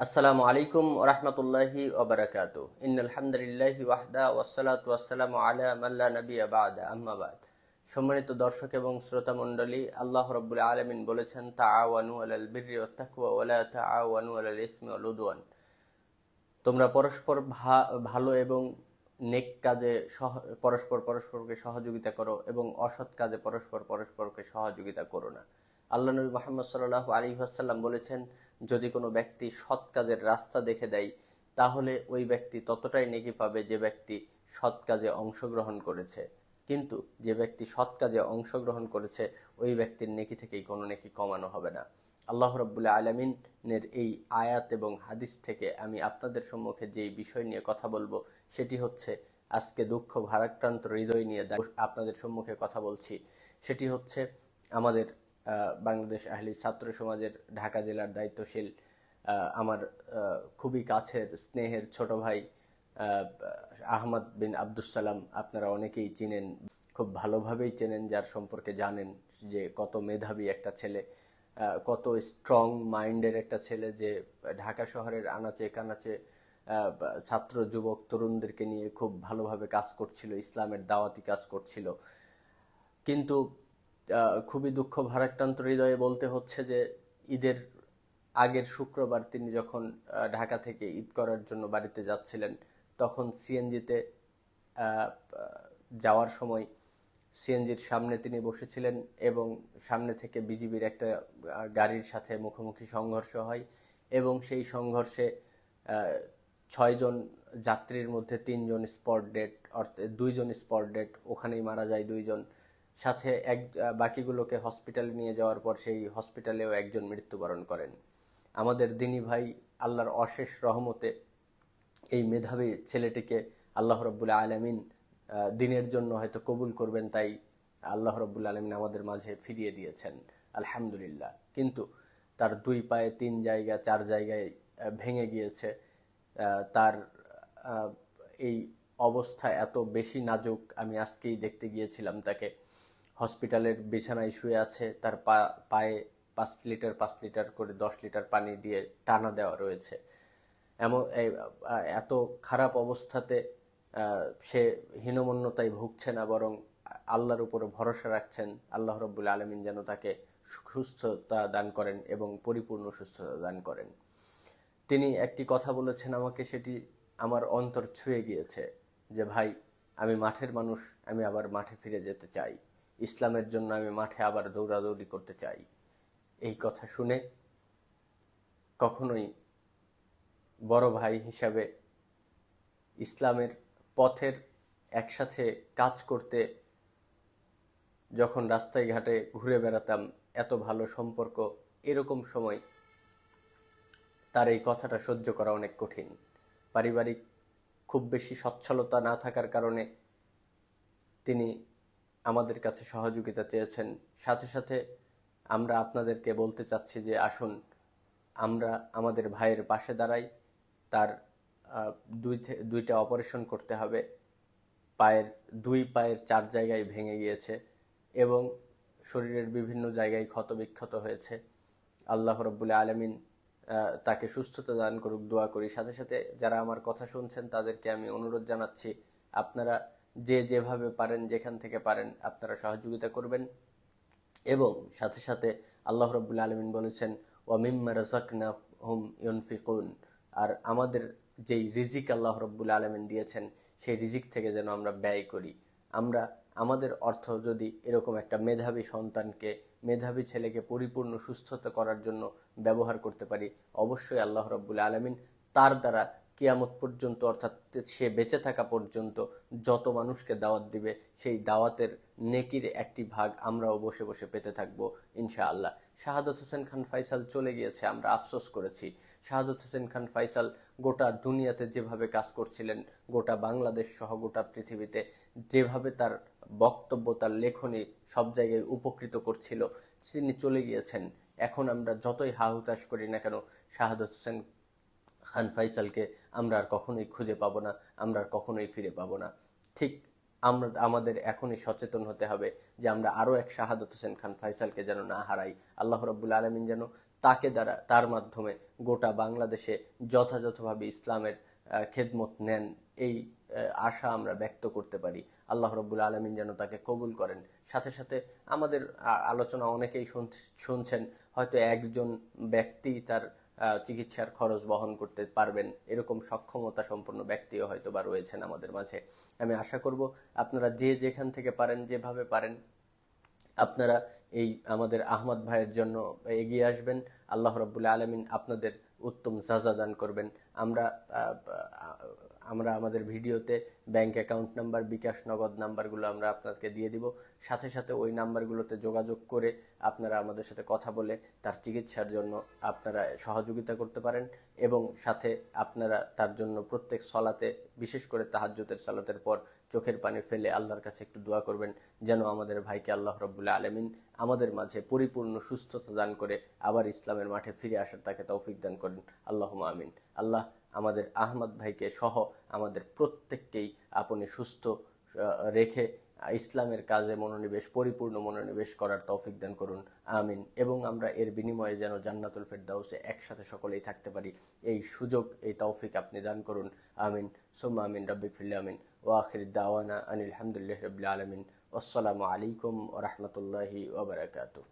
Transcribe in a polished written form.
আসসালামু আলাইকুম ওরহমতুল্লাহি ওবারাকাতু ইন্নাল হামদুলিল্লাহি ওয়াহদা ওয়াসসালাতু ওয়াসসালামু আলা মান লা নাবিয়্যা বা'দা আম্মা বাদ। সম্মানিত দর্শক এবং শ্রোতা মণ্ডলী, আল্লাহ রাব্বুল আলামিন বলেছেন, তাআওয়ানু আলাল বিররি ওয়াত তাকওয়া ওয়া লা তাআওয়ানু আলাল ইসমি ওয়াল উদওয়ান। তোমরা পরস্পর ভালো এবং নেক কাজে পরস্পরকে সহযোগিতা করো এবং অসৎ কাজে পরস্পরকে সহযোগিতা করো না। আল্লাহ নবী মুহাম্মদ সাল্লাল্লাহু আলাইহি ওয়াসাল্লাম বলেছেন, যদি কোনো ব্যক্তি সৎ কাজের রাস্তা দেখে দেয় তাহলে ওই ব্যক্তি ততটাই নেকি পাবে যে ব্যক্তি সৎ কাজে অংশগ্রহণ করেছে, কিন্তু যে ব্যক্তি সৎ কাজে অংশগ্রহণ করেছে ওই ব্যক্তির নেকি থেকেই কোনো নেকি কমানো হবে না। আল্লাহ রাব্বুল আলামিনের এই আয়াত এবং হাদিস থেকে আমি আপনাদের সম্মুখে যেই বিষয় নিয়ে কথা বলবো সেটি হচ্ছে, আজকে দুঃখ ভারাক্রান্ত হৃদয় নিয়ে আপনাদের সম্মুখে কথা বলছি। সেটি হচ্ছে আমাদের বাংলাদেশ আহলি ছাত্র সমাজের ঢাকা জেলার দায়িত্বশীল আমার খুবই কাছের স্নেহের ছোট ভাই আহমদ বিন আব্দুস সালাম। আপনারা অনেকেই চিনেন, খুব ভালোভাবেই চেনেন, যার সম্পর্কে জানেন যে কত মেধাবী একটা ছেলে, কত স্ট্রং মাইন্ডের একটা ছেলে, যে ঢাকা শহরের আনাচে কানাচে ছাত্র যুবক তরুণদেরকে নিয়ে খুব ভালোভাবে কাজ করছিল, ইসলামের দাওয়াতি কাজ করছিল। কিন্তু খুবই দুঃখ ভারাক্রান্ত হৃদয়ে বলতে হচ্ছে যে ঈদের আগের শুক্রবার তিনি যখন ঢাকা থেকে ঈদ করার জন্য বাড়িতে যাচ্ছিলেন, তখন সিএনজিতে যাওয়ার সময় সিএনজির সামনে তিনি বসেছিলেন এবং সামনে থেকে বিজিবির একটা গাড়ির সাথে মুখোমুখি সংঘর্ষ হয় এবং সেই সংঘর্ষে 6 জন যাত্রীর মধ্যে 3 জন স্পট ডেড, অর্থাৎ 2 জন স্পট ডেড, ওখানেই মারা যায় 2 জন। সাথে বাকিগুলোকে হসপিটালে নিয়ে যাওয়ার পর সেই হসপিটালেও একজন মৃত্যুবরণ করেন। আমাদের দিনী ভাই, আল্লাহর অশেষ রহমতে এই মেধাবী ছেলেটিকে আল্লাহ রাব্বুল আলামিন দিনের জন্য হয়তো কবুল করবেন, তাই আল্লাহ রাব্বুল আলামিন আমাদের মাঝে ফিরিয়ে দিয়েছেন, আলহামদুলিল্লাহ। কিন্তু তার 2 পায়ে 3 জায়গা 4 জায়গায় ভেঙে গিয়েছে। তার এই অবস্থা এত বেশি নাজুক, আমি আজকেই দেখতে গিয়েছিলাম তাকে। হসপিটালের বিছানায় শুয়ে আছে, তার পায়ে 5 লিটার করে 10 লিটার পানি দিয়ে টানা দেওয়া রয়েছে। এত খারাপ অবস্থাতে সে হীনমন্যতায় ভুগছে না, বরং আল্লাহর উপরে ভরসা রাখছেন। আল্লাহ রাব্বুল আলামিন যেন তাকে সুস্থতা দান করেন এবং পরিপূর্ণ সুস্থতা দান করেন। তিনি একটি কথা বলেছেন আমাকে, সেটি আমার অন্তর ছুঁয়ে গিয়েছে, যে ভাই, আমি মাঠের মানুষ, আমি আবার মাঠে ফিরে যেতে চাই, ইসলামের জন্য আমি মাঠে আবার দৌড়াদৌড়ি করতে চাই। এই কথা শুনে কখনোই বড় ভাই হিসাবে ইসলামের পথের একসাথে কাজ করতে যখন রাস্তায় ঘাটে ঘুরে বেড়াতাম, এত ভালো সম্পর্ক, এরকম সময় তার এই কথাটা সহ্য করা অনেক কঠিন। পারিবারিক খুব বেশি সচ্ছলতা না থাকার কারণে তিনি আমাদের কাছে সহযোগিতা চেয়েছেন। সাথে সাথে আমরা আপনাদেরকে বলতে চাচ্ছি যে আসুন আমরা আমাদের ভাইয়ের পাশে দাঁড়াই। তার 2টা অপারেশন করতে হবে, দুই পায়ের 4 জায়গায় ভেঙে গিয়েছে এবং শরীরের বিভিন্ন জায়গায় ক্ষতবিক্ষত হয়েছে। আল্লাহ রাব্বুল আলামিন তাকে সুস্থতা দান করুক, দোয়া করি। সাথে সাথে যারা আমার কথা শুনছেন তাদেরকে আমি অনুরোধ জানাচ্ছি, আপনারা যে যেভাবে পারেন, যেখান থেকে পারেন আপনারা সহযোগিতা করবেন। এবং সাথে সাথে আল্লাহ রাব্বুল আলামিন বলেছেন, ওয়া মিম্মা রাযাকনাহুম ইউনফিকুন, আর আমাদের যেই রিজিক আল্লাহ রাব্বুল আলামিন দিয়েছেন সেই রিজিক থেকে যেন আমরা ব্যয় করি। আমরা আমাদের অর্থ যদি এরকম একটা মেধাবী সন্তানকে, মেধাবী ছেলেকে পরিপূর্ণ সুস্থতা করার জন্য ব্যবহার করতে পারি, অবশ্যই আল্লাহ রাব্বুল আলামিন তার দ্বারা কিয়ামত পর্যন্ত, অর্থাৎ সে বেঁচে থাকা পর্যন্ত যত মানুষকে দাওয়াত দিবে সেই দাওয়াতের নেকির একটি ভাগ আমরাও বসে বসে পেতে থাকবো ইনশাআল্লাহ। শাহাদাত হোসেন খান ফয়সাল চলে গিয়েছে, আমরা আফসোস করেছি। শাহাদাত হোসেন খান ফয়সাল গোটা দুনিয়াতে যেভাবে কাজ করছিলেন, গোটা বাংলাদেশ সহ গোটা পৃথিবীতে যেভাবে তার বক্তব্য, তার লেখনী সব জায়গায় উপকৃত করছিল, তিনি চলে গিয়েছেন। এখন আমরা যতই হাহুতাশ করি না কেন, শাহাদাত হোসেন খান ফয়সালকে আমরা আর কখনোই খুঁজে পাবো না, আমরা আর কখনোই ফিরে পাবো না। ঠিক আমাদের এখনই সচেতন হতে হবে যে আমরা আরও এক শাহাদাত হোসেন খান ফয়সালকে যেন না হারাই। আল্লাহ রাব্বুল আলামিন যেন তার মাধ্যমে গোটা বাংলাদেশে যথাযথভাবে ইসলামের খেদমত নেন, এই আশা আমরা ব্যক্ত করতে পারি। আল্লাহ রাব্বুল আলামিন যেন তাকে কবুল করেন। সাথে সাথে আমাদের আলোচনা অনেকেই শুনছেন, হয়তো একজন ব্যক্তি তার চিকিৎসার খরচ বহন করতে পারবেন, এরকম সক্ষমতা সম্পন্ন ব্যক্তিও হয়তো বা রয়েছেন আমাদের মাঝে। আমি আশা করব আপনারা যে যেখান থেকে পারেন, যেভাবে পারেন, আপনারা এই আমাদের আহমদ ভাইয়ের জন্য এগিয়ে আসবেন। আল্লাহ রাব্বুল আলামিন আপনাদের উত্তম সাজা দান করবেন। আমরা আমরা আমাদের ভিডিওতে ব্যাংক অ্যাকাউন্ট নাম্বার, বিকাশ নগদ নাম্বারগুলো আমরা আপনাকে দিয়ে দিব। সাথে সাথে ওই নাম্বারগুলোতে যোগাযোগ করে আপনারা আমাদের সাথে কথা বলে তার চিকিৎসার জন্য আপনারা সহযোগিতা করতে পারেন। এবং সাথে আপনারা তার জন্য প্রত্যেক সলাতে, বিশেষ করে তাহাজ্জুদের সালাতের পর চোখের পানি ফেলে আল্লাহর কাছে একটু দোয়া করবেন, যেন আমাদের ভাইকে আল্লাহ রাব্বুল আলামিন আমাদের মাঝে পরিপূর্ণ সুস্থতা দান করে আবার ইসলামের মাঠে ফিরে আসার তাকে তৌফিক দান করেন। আল্লাহুম্মা আমিন। আল্লাহ আমাদের আহমদ ভাইকে সহ আমাদের প্রত্যেককেই আপনি সুস্থ রেখে ইসলামের কাজে পরিপূর্ণ মনোনিবেশ করার তৌফিক দান করুন। আমিন। এবং আমরা এর বিনিময়ে যেন জান্নাতুল ফেরদাউসে একসাথে সকলেই থাকতে পারি, এই সুযোগ, এই তৌফিক আপনি দান করুন। আমিন সুম্মা আমিন। রাব্বিক ফিল আমিন ওয়া আখির দাওয়ানা আনিল হামদুলিল্লাহি রাব্বিল আলামিন। আসসালামু আলাইকুম ওয়া রাহমাতুল্লাহি ওয়া বারাকাতুহু।